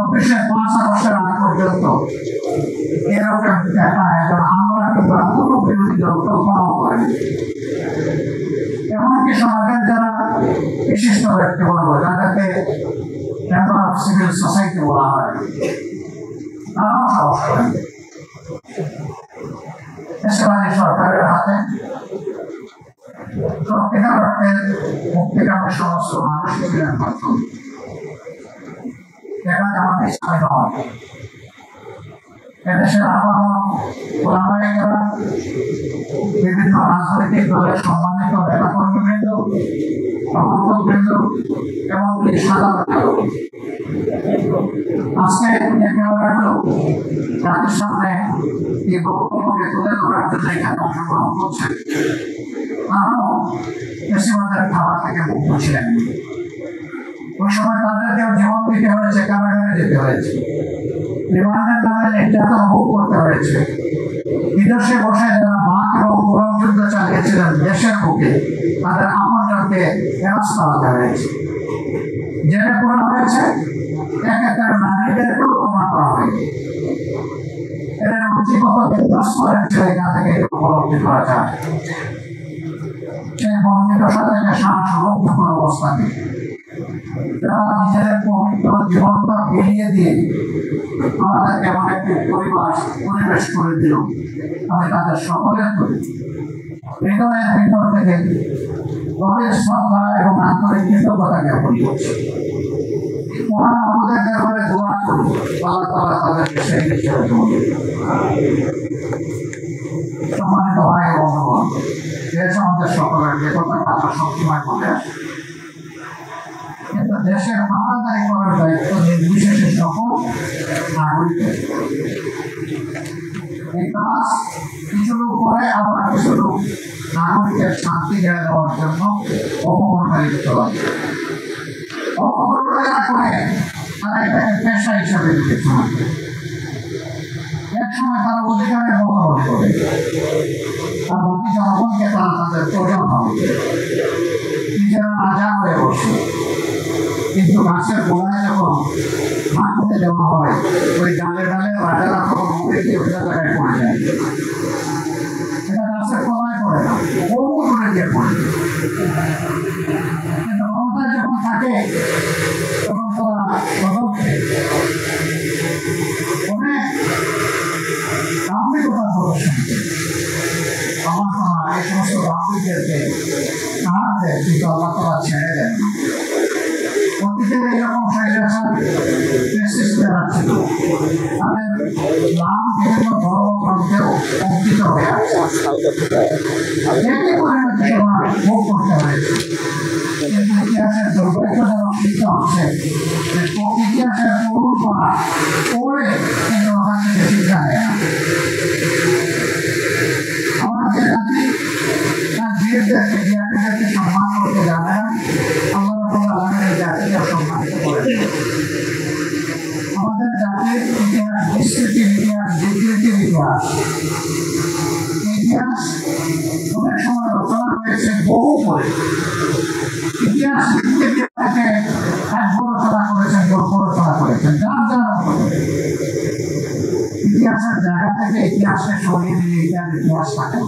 চব্বিশের 5 আগস্টের আগ পর্যন্ত এরকম দেখা এবং আমরা কিন্তু কোনো বিরোধী দল কল্পনাও করি। এমনকি সমাজের যারা বিশিষ্ট ব্যক্তি বলবো, যাদেরকে মেম্বার অফ সিভিল সোসাইটি বলা হয়, তারাও সাহস করেন। দেশবাদী সরকারের হাতে সত্যিকার অর্থে মুক্তিকামী সমস্ত মানুষ ছিলেন হয়তো, এখানে আমাদের ইসলামী নয়। এদেশের ওলামায়ে-কেরাম, বিভিন্ন রাজনৈতিক দলের সম্মানিত নেতাকর্মীবৃন্দ, সমর্থকবৃন্দ, এমনকি সাধারণ আজকে জাতির সামনে এই বক্তব্যকে তুলে ধরার জন্য এখানে অংশগ্রহণ করছে। তারাও বেশিরভাগের খাবার থেকে মুক্ত ছিলেন। ওই সময় তাদেরকেও জীবন দিতে হয়েছে, কারাগারে যেতে হয়েছে, রিমান্ডের নামে নির্যাতন ভোগ করতে হয়েছে। বিদেশে বসে যারা বাক এবং গরম যুদ্ধ চালিয়েছিলেন দেশের বুকে, তাদের আপনজনকে হেনস্থা করা হয়েছে, জেলে পোড়া হয়েছে, এক একটা নারীদেরকেও প্রমাণ করা হয়েছে। এদের জীবত জায়গা থেকে উপলব্ধি করা যায়। সেই বর্ণিত সাথে সাহসরক্ষণ অবস্থানে যারা নিজেদের পবিত্র জীবনটা বেরিয়ে দিয়ে আমাদেরকে এমন একটি পরিবেশ করে দিল, আমি তাদের সকলের প্রতি হৃদয়ের ভিতর থেকে গভীর শ্রদ্ধা এবং আন্তরিক কৃতজ্ঞতা জ্ঞাপন করছি। মহান আমাদের ব্যাপারে দোয়া করি, আল্লাহ তাআলা তাদেরকে সেই হিসেবে সম্মানিত ভাই ও বন্ধুগণ, দেশ আমাদের সকলের যে কথা সবসময় বলে আসে, কিন্তু দেশের মানবতায় করার দায়িত্ব নির্বিশেষে সকল নাগরিকের। এই কাজ কিছু লোক করে, আবার কিছু লোক নাগরিকের শান্তি ঘেরা দেওয়ার জন্য অপকর্মে লিপ্ত হয়। অপকর্মটা করে তারা এটাকে পেশা হিসাবে বিবেচনা করে। এক সময় তারা অধিকারের বদল করে, আর বাকি জনগণকে তারা তাদের প্রয়োজন হবে, নিজেরা রাজা হয়ে বসে। কিন্তু গাছের গোড়ায় যখন মাটিতে দেওয়া হয়, ওই ডালে ডালে রাজারা তখন মুখে দিয়ে ওটা জায়গায় পড়ে যায়। এটা গাছের গোড়ায় পড়ে না, বহু দূরে গিয়ে পড়ে। কিন্তু ক্ষমতায় যখন থাকে তখন তারা অনেক দাম্ভিকতা প্রদর্শন করে। আমার এই সমস্ত দাম্ভিকদেরকে তাহাদের কিন্তু আল্লাহ তাআলা ছেড়ে দেন। অতীতের এরকম যারা ছিল তাদের নাম বিভিন্ন ধর্মগ্রন্থেও অঙ্কিত হয়ে আছে। ভোগ করতে হয়েছে, কিন্তু ইতিহাসের দুর্ভাগ্যজনক দিকটা হচ্ছে যে ইতিহাসের তরুণ করা পড়ে কিন্তু ওখান থেকে শিক্ষা নেয় না। আমাদের জাতি তার বীরদেরকে জ্ঞানীদেরকে সম্মান করতে জানে না। আল্লাহ আমাদের জাতিকে সম্মানিত করে। আমাদের জাতির ইতিহাস বিস্মৃতির ইতিহাস, বিকৃতির ইতিহাস। ইতিহাস অনেক সময় রচনা হয়েছে বহু করে। ইতিহাস বিকৃতিকে এক রচনা করেছেন, গল্প রচনা করেছেন, যার যার ইতিহাসের জায়গা থেকে ইতিহাসকে সরিয়ে দিয়ে ইতিহাস থাকে।